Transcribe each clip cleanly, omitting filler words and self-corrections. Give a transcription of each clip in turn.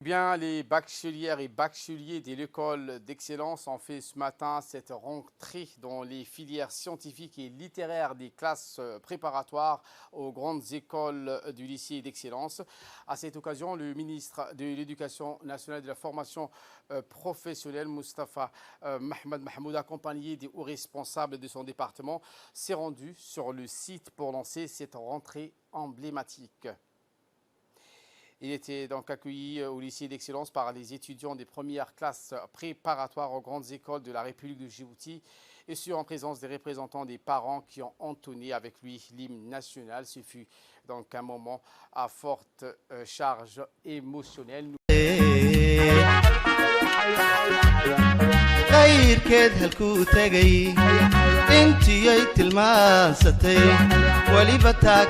Bien, les bachelières et bacheliers de l'école d'excellence ont fait ce matin cette rentrée dans les filières scientifiques et littéraires des classes préparatoires aux grandes écoles du lycée d'excellence. À cette occasion, le ministre de l'Éducation nationale et de la formation professionnelle, Moustapha Mohamed Mahmoud, accompagné des hauts responsables de son département, s'est rendu sur le site pour lancer cette rentrée emblématique. Il était donc accueilli au lycée d'excellence par les étudiants des premières classes préparatoires aux grandes écoles de la République de Djibouti et ce en présence des représentants des parents qui ont entonné avec lui l'hymne national. Ce fut donc un moment à forte charge émotionnelle. qayrkeed halkuu tegay intiyoy tilmaansatay weliba taa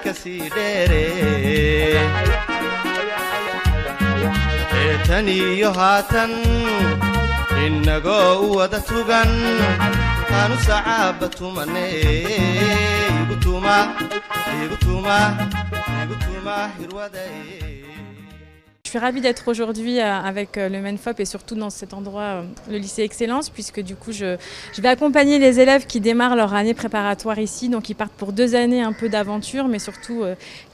ka sii dheere tan iyo haatan innagoo u wada tugan aanu sacaaba tumane igu tuma hirwaday. Je suis ravie d'être aujourd'hui avec le MENFOP et surtout dans cet endroit, le lycée Excellence, puisque du coup je vais accompagner les élèves qui démarrent leur année préparatoire ici. Donc ils partent pour 2 années un peu d'aventure, mais surtout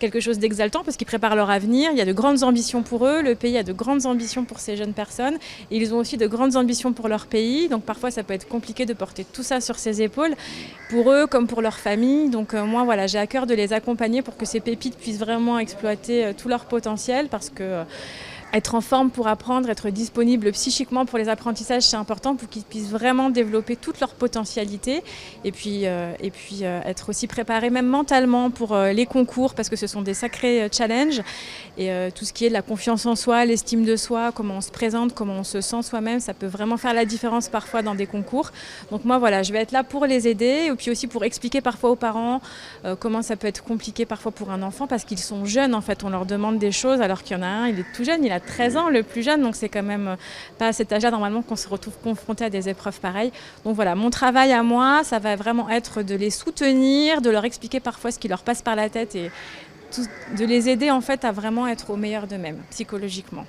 quelque chose d'exaltant parce qu'ils préparent leur avenir. Il y a de grandes ambitions pour eux, le pays a de grandes ambitions pour ces jeunes personnes. Et ils ont aussi de grandes ambitions pour leur pays. Donc parfois ça peut être compliqué de porter tout ça sur ses épaules, pour eux comme pour leur famille. Donc moi voilà, j'ai à cœur de les accompagner pour que ces pépites puissent vraiment exploiter tout leur potentiel, parce que être en forme pour apprendre, être disponible psychiquement pour les apprentissages, c'est important pour qu'ils puissent vraiment développer toute leur potentialité et puis être aussi préparés même mentalement pour les concours, parce que ce sont des sacrés challenges et tout ce qui est de la confiance en soi, l'estime de soi, comment on se présente, comment on se sent soi-même, ça peut vraiment faire la différence parfois dans des concours. Donc moi voilà, je vais être là pour les aider et puis aussi pour expliquer parfois aux parents comment ça peut être compliqué parfois pour un enfant, parce qu'ils sont jeunes en fait, on leur demande des choses alors qu'il y en a un, il est tout jeune, il a 13 ans, le plus jeune, donc c'est quand même pas à cet âge-là normalement qu'on se retrouve confronté à des épreuves pareilles. Donc voilà, mon travail à moi, ça va vraiment être de les soutenir, de leur expliquer parfois ce qui leur passe par la tête et de les aider en fait à vraiment être au meilleur d'eux-mêmes, psychologiquement.